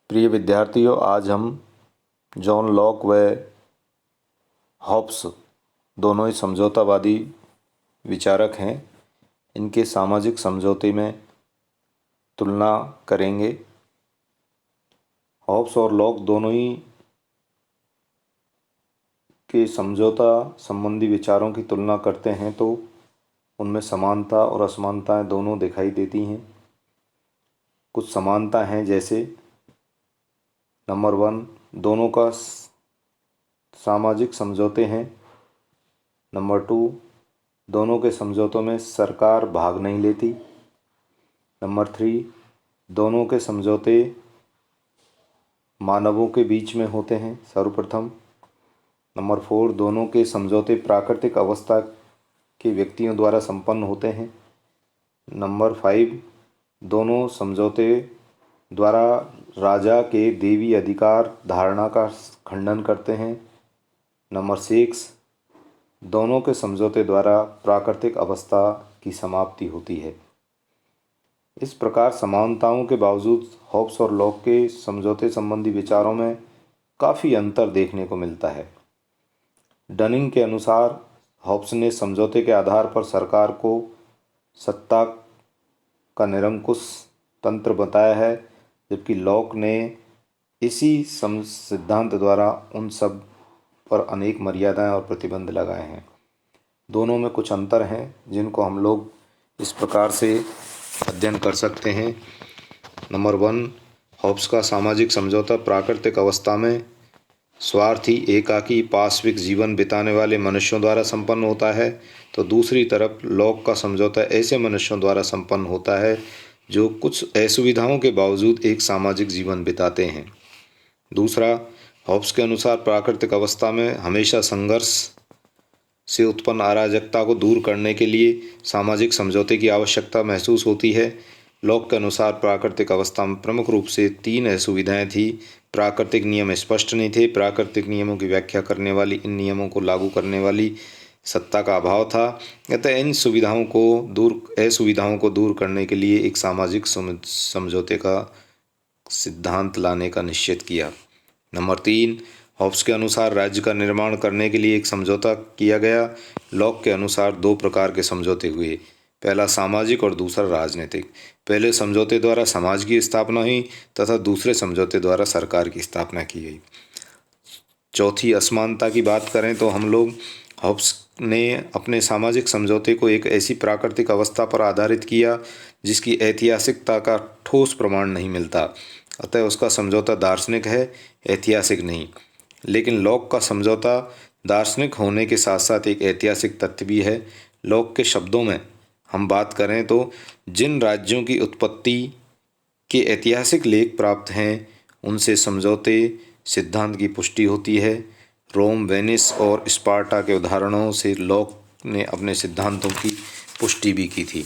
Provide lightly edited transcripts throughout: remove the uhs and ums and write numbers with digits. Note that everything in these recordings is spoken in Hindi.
प्रिय विद्यार्थियों, आज हम जॉन लॉक व हॉब्स दोनों ही समझौतावादी विचारक हैं। इनके सामाजिक समझौते में तुलना करेंगे। हॉब्स और लॉक दोनों ही के समझौता संबंधी विचारों की तुलना करते हैं तो उनमें समानता और असमानताएं दोनों दिखाई देती हैं। कुछ समानता हैं, जैसे नंबर 1, दोनों का सामाजिक समझौते हैं। नंबर 2, दोनों के समझौतों में सरकार भाग नहीं लेती। नंबर 3, दोनों के समझौते मानवों के बीच में होते हैं सर्वप्रथम। नंबर 4, दोनों के समझौते प्राकृतिक अवस्था के व्यक्तियों द्वारा संपन्न होते हैं। नंबर 5, दोनों समझौते द्वारा राजा के देवी अधिकार धारणा का खंडन करते हैं। नंबर 6, दोनों के समझौते द्वारा प्राकृतिक अवस्था की समाप्ति होती है। इस प्रकार समानताओं के बावजूद हॉब्स और लॉक के समझौते संबंधी विचारों में काफ़ी अंतर देखने को मिलता है। डनिंग के अनुसार हॉब्स ने समझौते के आधार पर सरकार को सत्ता का निरंकुश तंत्र बताया है, जबकि लॉक ने इसी सिद्धांत द्वारा उन सब पर अनेक मर्यादाएं और प्रतिबंध लगाए हैं। दोनों में कुछ अंतर हैं जिनको हम लोग इस प्रकार से अध्ययन कर सकते हैं। नंबर 1, हॉब्स का सामाजिक समझौता प्राकृतिक अवस्था में स्वार्थी, एकाकी, पाशविक जीवन बिताने वाले मनुष्यों द्वारा संपन्न होता है, तो दूसरी तरफ लॉक का समझौता ऐसे मनुष्यों द्वारा संपन्न होता है जो कुछ असुविधाओं के बावजूद एक सामाजिक जीवन बिताते हैं। दूसरा, हॉब्स के अनुसार प्राकृतिक अवस्था में हमेशा संघर्ष से उत्पन्न अराजकता को दूर करने के लिए सामाजिक समझौते की आवश्यकता महसूस होती है। लॉक के अनुसार प्राकृतिक अवस्था में प्रमुख रूप से 3 असुविधाएं थी। प्राकृतिक नियम स्पष्ट नहीं थे, प्राकृतिक नियमों की व्याख्या करने वाली, इन नियमों को लागू करने वाली सत्ता का अभाव था। अतः इन असुविधाओं को दूर करने के लिए एक सामाजिक समझौते का सिद्धांत लाने का निश्चित किया। नंबर 3, हॉब्स के अनुसार राज्य का निर्माण करने के लिए एक समझौता किया गया। लॉक के अनुसार 2 प्रकार के समझौते हुए, पहला सामाजिक और दूसरा राजनीतिक। पहले समझौते द्वारा समाज की स्थापना हुई तथा दूसरे समझौते द्वारा सरकार की स्थापना की गई। चौथी असमानता की बात करें तो हम लोग हॉब्स ने अपने सामाजिक समझौते को एक ऐसी प्राकृतिक अवस्था पर आधारित किया जिसकी ऐतिहासिकता का ठोस प्रमाण नहीं मिलता, अतः उसका समझौता दार्शनिक है, ऐतिहासिक नहीं। लेकिन लॉक का समझौता दार्शनिक होने के साथ साथ एक ऐतिहासिक तथ्य भी है। लॉक के शब्दों में हम बात करें तो जिन राज्यों की उत्पत्ति के ऐतिहासिक लेख प्राप्त हैं उनसे समझौते सिद्धांत की पुष्टि होती है। रोम, वेनिस और स्पार्टा के उदाहरणों से लॉक ने अपने सिद्धांतों की पुष्टि भी की थी।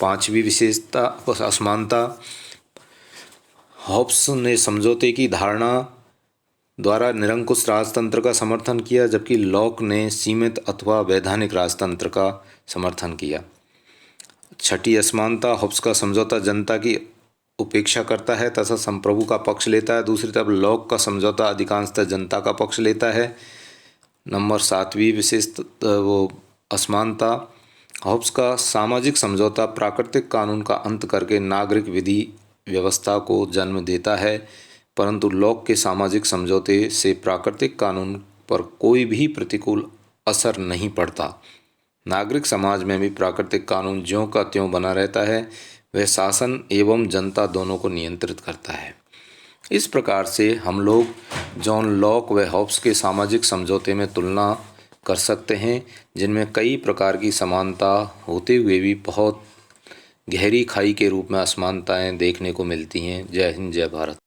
5वीं विशेषता असमानता, हॉब्स ने समझौते की धारणा द्वारा निरंकुश राजतंत्र का समर्थन किया, जबकि लॉक ने सीमित अथवा वैधानिक राजतंत्र का समर्थन किया। 6ठी असमानता, हॉब्स का समझौता जनता की उपेक्षा करता है तथा संप्रभु का पक्ष लेता है, दूसरी तरफ लॉक का समझौता अधिकांशतः जनता का पक्ष लेता है। नंबर 7वीं असमानता, हॉब्स का सामाजिक समझौता प्राकृतिक कानून का अंत करके नागरिक विधि व्यवस्था को जन्म देता है, परंतु लॉक के सामाजिक समझौते से प्राकृतिक कानून पर कोई भी प्रतिकूल असर नहीं पड़ता। नागरिक समाज में भी प्राकृतिक कानून ज्यों का त्यों बना रहता है, वह शासन एवं जनता दोनों को नियंत्रित करता है। इस प्रकार से हम लोग जॉन लॉक व हॉब्स के सामाजिक समझौते में तुलना कर सकते हैं, जिनमें कई प्रकार की समानता होते हुए भी बहुत गहरी खाई के रूप में असमानताएं देखने को मिलती हैं। जय हिंद, जय भारत।